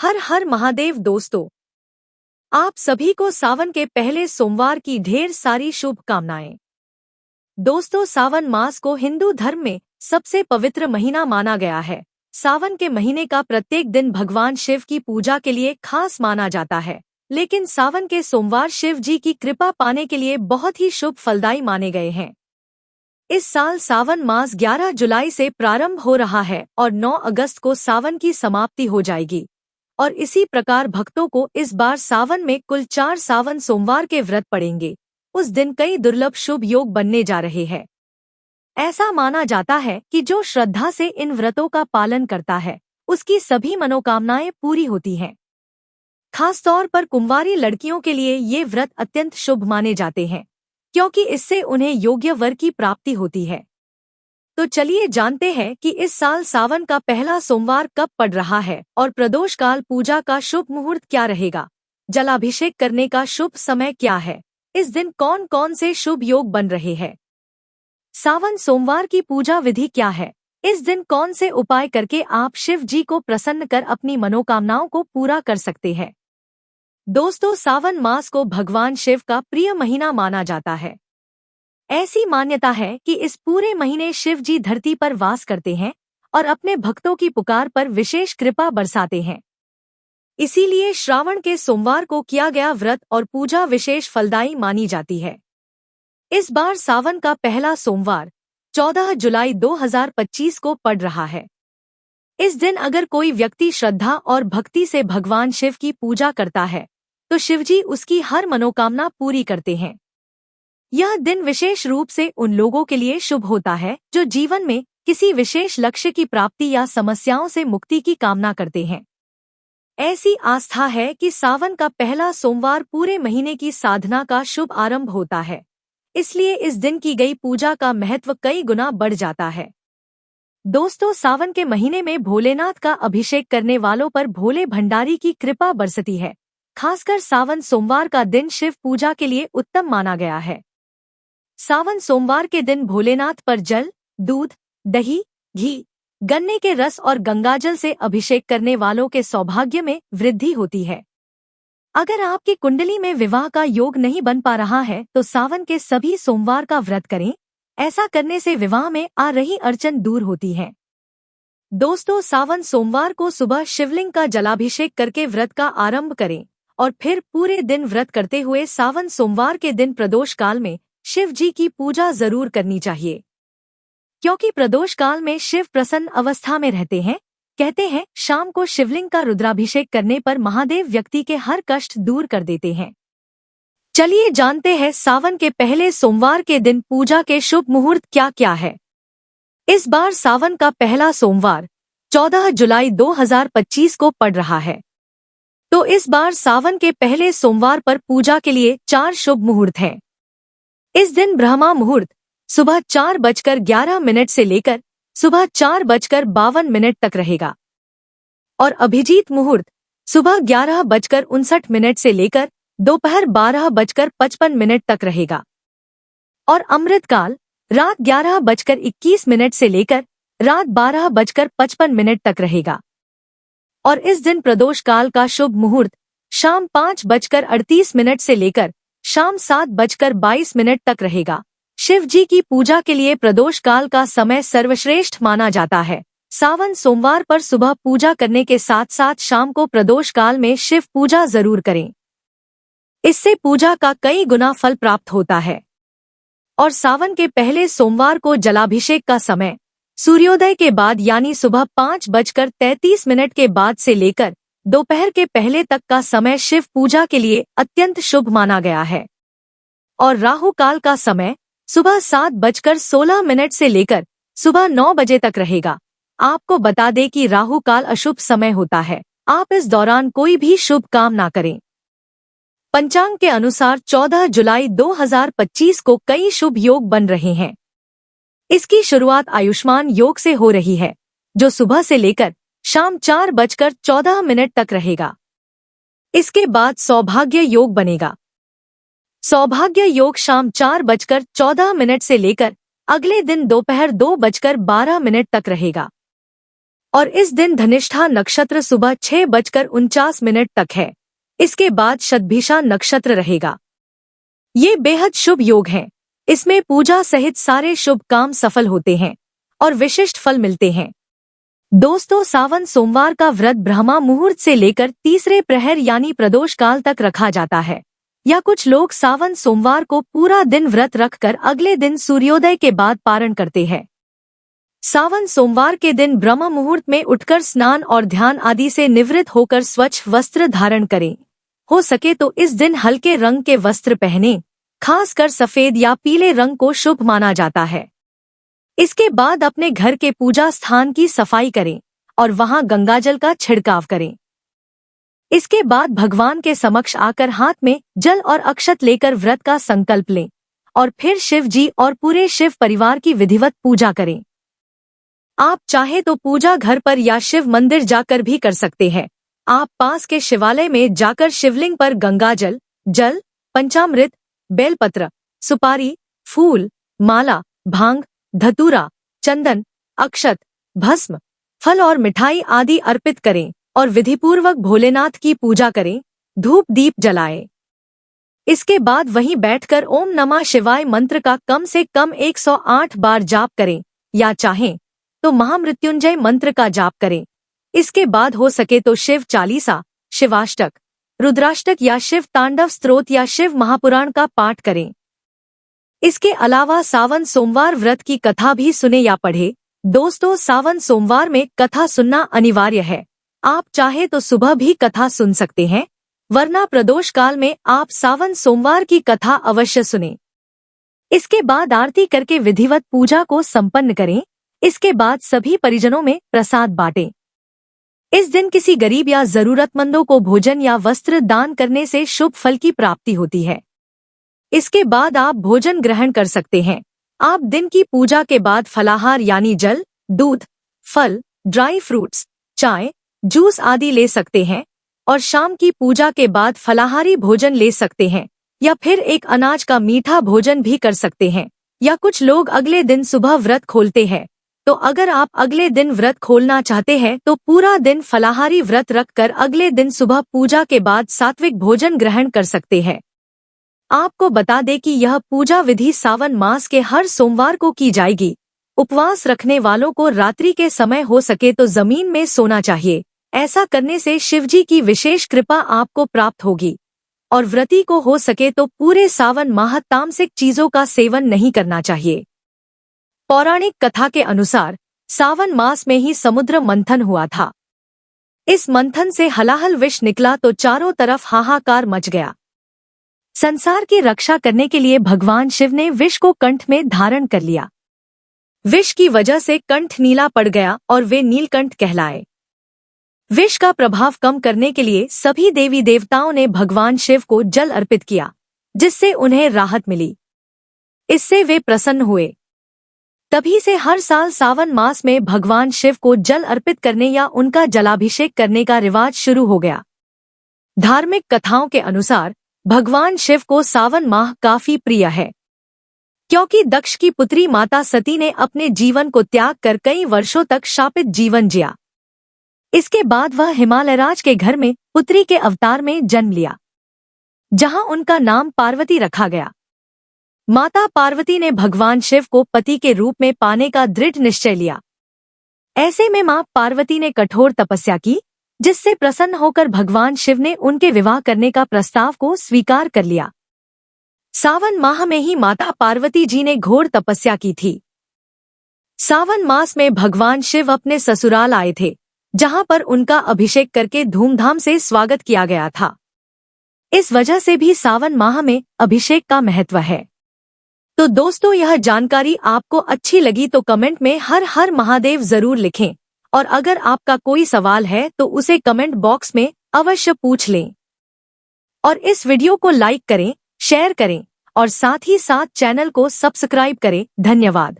हर हर महादेव दोस्तों, आप सभी को सावन के पहले सोमवार की ढेर सारी शुभकामनाएं। दोस्तों, सावन मास को हिंदू धर्म में सबसे पवित्र महीना माना गया है। सावन के महीने का प्रत्येक दिन भगवान शिव की पूजा के लिए खास माना जाता है, लेकिन सावन के सोमवार शिव जी की कृपा पाने के लिए बहुत ही शुभ फलदायी माने गए हैं। इस साल सावन मास 11 जुलाई से प्रारंभ हो रहा है और 9 अगस्त को सावन की समाप्ति हो जाएगी। और इसी प्रकार भक्तों को इस बार सावन में कुल 4 सावन सोमवार के व्रत पड़ेंगे। उस दिन कई दुर्लभ शुभ योग बनने जा रहे हैं। ऐसा माना जाता है कि जो श्रद्धा से इन व्रतों का पालन करता है, उसकी सभी मनोकामनाएं पूरी होती हैं। खासतौर पर कुंवारी लड़कियों के लिए ये व्रत अत्यंत शुभ माने जाते हैं, क्योंकि इससे उन्हें योग्य वर की प्राप्ति होती है। तो चलिए जानते हैं कि इस साल सावन का पहला सोमवार कब पड़ रहा है और प्रदोष काल पूजा का शुभ मुहूर्त क्या रहेगा। जलाभिषेक करने का शुभ समय क्या है, इस दिन कौन कौन से शुभ योग बन रहे हैं। सावन सोमवार की पूजा विधि क्या है, इस दिन कौन से उपाय करके आप शिव जी को प्रसन्न कर अपनी मनोकामनाओं को पूरा कर सकते हैं। दोस्तों, सावन मास को भगवान शिव का प्रिय महीना माना जाता है। ऐसी मान्यता है कि इस पूरे महीने शिव जी धरती पर वास करते हैं और अपने भक्तों की पुकार पर विशेष कृपा बरसाते हैं। इसीलिए श्रावण के सोमवार को किया गया व्रत और पूजा विशेष फलदायी मानी जाती है। इस बार सावन का पहला सोमवार 14 जुलाई 2025 को पड़ रहा है। इस दिन अगर कोई व्यक्ति श्रद्धा और भक्ति से भगवान शिव की पूजा करता है, तो शिवजी उसकी हर मनोकामना पूरी करते हैं। यह दिन विशेष रूप से उन लोगों के लिए शुभ होता है जो जीवन में किसी विशेष लक्ष्य की प्राप्ति या समस्याओं से मुक्ति की कामना करते हैं। ऐसी आस्था है कि सावन का पहला सोमवार पूरे महीने की साधना का शुभ आरंभ होता है, इसलिए इस दिन की गई पूजा का महत्व कई गुना बढ़ जाता है। दोस्तों, सावन के महीने में भोलेनाथ का अभिषेक करने वालों पर भोले भंडारी की कृपा बरसती है। खासकर सावन सोमवार का दिन शिव पूजा के लिए उत्तम माना गया है। सावन सोमवार के दिन भोलेनाथ पर जल, दूध, दही, घी, गन्ने के रस और गंगाजल से अभिषेक करने वालों के सौभाग्य में वृद्धि होती है। अगर आपकी कुंडली में विवाह का योग नहीं बन पा रहा है, तो सावन के सभी सोमवार का व्रत करें। ऐसा करने से विवाह में आ रही अड़चन दूर होती है। दोस्तों, सावन सोमवार को सुबह शिवलिंग का जलाभिषेक करके व्रत का आरंभ करें और फिर पूरे दिन व्रत करते हुए सावन सोमवार के दिन प्रदोष काल में शिव जी की पूजा जरूर करनी चाहिए, क्योंकि प्रदोष काल में शिव प्रसन्न अवस्था में रहते हैं। कहते हैं शाम को शिवलिंग का रुद्राभिषेक करने पर महादेव व्यक्ति के हर कष्ट दूर कर देते हैं। चलिए जानते हैं सावन के पहले सोमवार के दिन पूजा के शुभ मुहूर्त क्या क्या है। इस बार सावन का पहला सोमवार 14 जुलाई 2025 को पड़ रहा है। तो इस बार सावन के पहले सोमवार पर पूजा के लिए 4 शुभ मुहूर्त हैं। इस दिन ब्रह्मा मुहूर्त सुबह 4:11 से लेकर सुबह 4:52 तक रहेगा और अभिजीत मुहूर्त सुबह 11:59 से लेकर दोपहर 12:55 तक रहेगा और अमृतकाल रात 11:21 से लेकर रात 12:55 तक रहेगा। और इस दिन प्रदोष काल का शुभ मुहूर्त शाम 5:38 से लेकर शाम 7:22 तक रहेगा। शिव जी की पूजा के लिए प्रदोष काल का समय सर्वश्रेष्ठ माना जाता है। सावन सोमवार पर सुबह पूजा करने के साथ साथ शाम को प्रदोष काल में शिव पूजा जरूर करें। इससे पूजा का कई गुना फल प्राप्त होता है। और सावन के पहले सोमवार को जलाभिषेक का समय सूर्योदय के बाद यानी सुबह 5:33 के बाद से लेकर दोपहर के पहले तक का समय शिव पूजा के लिए अत्यंत शुभ माना गया है। और राहु काल का समय सुबह 7:16 से लेकर सुबह 9 बजे तक रहेगा। आपको बता दें कि राहु काल अशुभ समय होता है, आप इस दौरान कोई भी शुभ काम ना करें। पंचांग के अनुसार 14 जुलाई 2025 को कई शुभ योग बन रहे हैं। इसकी शुरुआत आयुष्मान योग से हो रही है, जो सुबह से लेकर शाम 4:14 तक रहेगा। इसके बाद सौभाग्य योग बनेगा। सौभाग्य योग शाम 4:14 से लेकर अगले दिन दोपहर 2:12 तक रहेगा। और इस दिन धनिष्ठा नक्षत्र सुबह 6:49 तक है। इसके बाद शतभिषा नक्षत्र रहेगा। ये बेहद शुभ योग हैं। इसमें पूजा सहित सारे शुभ काम सफल होते हैं और विशिष्ट फल मिलते हैं। दोस्तों, सावन सोमवार का व्रत ब्रह्मा मुहूर्त से लेकर तीसरे प्रहर यानी प्रदोष काल तक रखा जाता है, या कुछ लोग सावन सोमवार को पूरा दिन व्रत रखकर अगले दिन सूर्योदय के बाद पारण करते हैं। सावन सोमवार के दिन ब्रह्म मुहूर्त में उठकर स्नान और ध्यान आदि से निवृत्त होकर स्वच्छ वस्त्र धारण करें। हो सके तो इस दिन हल्के रंग के वस्त्र पहनें, खासकर सफेद या पीले रंग को शुभ माना जाता है। इसके बाद अपने घर के पूजा स्थान की सफाई करें और वहां गंगाजल का छिड़काव करें। इसके बाद भगवान के समक्ष आकर हाथ में जल और अक्षत लेकर व्रत का संकल्प लें और फिर शिव जी और पूरे शिव परिवार की विधिवत पूजा करें। आप चाहे तो पूजा घर पर या शिव मंदिर जाकर भी कर सकते हैं। आप पास के शिवालय में जाकर शिवलिंग पर गंगाजल, जल, पंचामृत, बेलपत्र, सुपारी, फूल, माला, भांग, धतूरा, चंदन, अक्षत, भस्म, फल और मिठाई आदि अर्पित करें और विधिपूर्वक भोलेनाथ की पूजा करें, धूप दीप जलाएं। इसके बाद वहीं बैठकर ओम नमः शिवाय मंत्र का कम से कम 108 बार जाप करें, या चाहें तो महामृत्युंजय मंत्र का जाप करें। इसके बाद हो सके तो शिव चालीसा, शिवाष्टक, रुद्राष्टक या शिव तांडव स्तोत्र या शिव महापुराण का पाठ करें। इसके अलावा सावन सोमवार व्रत की कथा भी सुने या पढ़े। दोस्तों, सावन सोमवार में कथा सुनना अनिवार्य है। आप चाहे तो सुबह भी कथा सुन सकते हैं, वरना प्रदोष काल में आप सावन सोमवार की कथा अवश्य सुनें। इसके बाद आरती करके विधिवत पूजा को संपन्न करें। इसके बाद सभी परिजनों में प्रसाद बांटें। इस दिन किसी गरीब या जरूरतमंदों को भोजन या वस्त्र दान करने से शुभ फल की प्राप्ति होती है। इसके बाद आप भोजन ग्रहण कर सकते हैं। आप दिन की पूजा के बाद फलाहार यानी जल, दूध, फल, ड्राई फ्रूट्स, चाय, जूस आदि ले सकते हैं और शाम की पूजा के बाद फलाहारी भोजन ले सकते हैं, या फिर एक अनाज का मीठा भोजन भी कर सकते हैं। या कुछ लोग अगले दिन सुबह व्रत खोलते हैं, तो अगर आप अगले दिन व्रत खोलना चाहते हैं तो पूरा दिन फलाहारी व्रत रखकर अगले दिन सुबह पूजा के बाद सात्विक भोजन ग्रहण कर सकते हैं। आपको बता दें कि यह पूजा विधि सावन मास के हर सोमवार को की जाएगी। उपवास रखने वालों को रात्रि के समय हो सके तो जमीन में सोना चाहिए। ऐसा करने से शिवजी की विशेष कृपा आपको प्राप्त होगी। और व्रती को हो सके तो पूरे सावन माह तामसिक चीजों का सेवन नहीं करना चाहिए। पौराणिक कथा के अनुसार सावन मास में ही समुद्र मंथन हुआ था। इस मंथन से हलाहल विष निकला तो चारों तरफ हाहाकार मच गया। संसार की रक्षा करने के लिए भगवान शिव ने विष को कंठ में धारण कर लिया। विष की वजह से कंठ नीला पड़ गया और वे नीलकंठ कहलाए। विष का प्रभाव कम करने के लिए सभी देवी देवताओं ने भगवान शिव को जल अर्पित किया, जिससे उन्हें राहत मिली। इससे वे प्रसन्न हुए। तभी से हर साल सावन मास में भगवान शिव को जल अर्पित करने या उनका जलाभिषेक करने का रिवाज शुरू हो गया। धार्मिक कथाओं के अनुसार भगवान शिव को सावन माह काफी प्रिय है, क्योंकि दक्ष की पुत्री माता सती ने अपने जीवन को त्याग कर कई वर्षों तक शापित जीवन जिया। इसके बाद वह हिमालयराज के घर में पुत्री के अवतार में जन्म लिया, जहां उनका नाम पार्वती रखा गया। माता पार्वती ने भगवान शिव को पति के रूप में पाने का दृढ़ निश्चय लिया। ऐसे में मां पार्वती ने कठोर तपस्या की, जिससे प्रसन्न होकर भगवान शिव ने उनके विवाह करने का प्रस्ताव को स्वीकार कर लिया। सावन माह में ही माता पार्वती जी ने घोर तपस्या की थी। सावन मास में भगवान शिव अपने ससुराल आए थे, जहां पर उनका अभिषेक करके धूमधाम से स्वागत किया गया था। इस वजह से भी सावन माह में अभिषेक का महत्व है। तो दोस्तों, यह जानकारी आपको अच्छी लगी तो कमेंट में हर हर महादेव जरूर लिखें, और अगर आपका कोई सवाल है तो उसे कमेंट बॉक्स में अवश्य पूछ लें। और इस वीडियो को लाइक करें, शेयर करें और साथ ही साथ चैनल को सब्सक्राइब करें। धन्यवाद।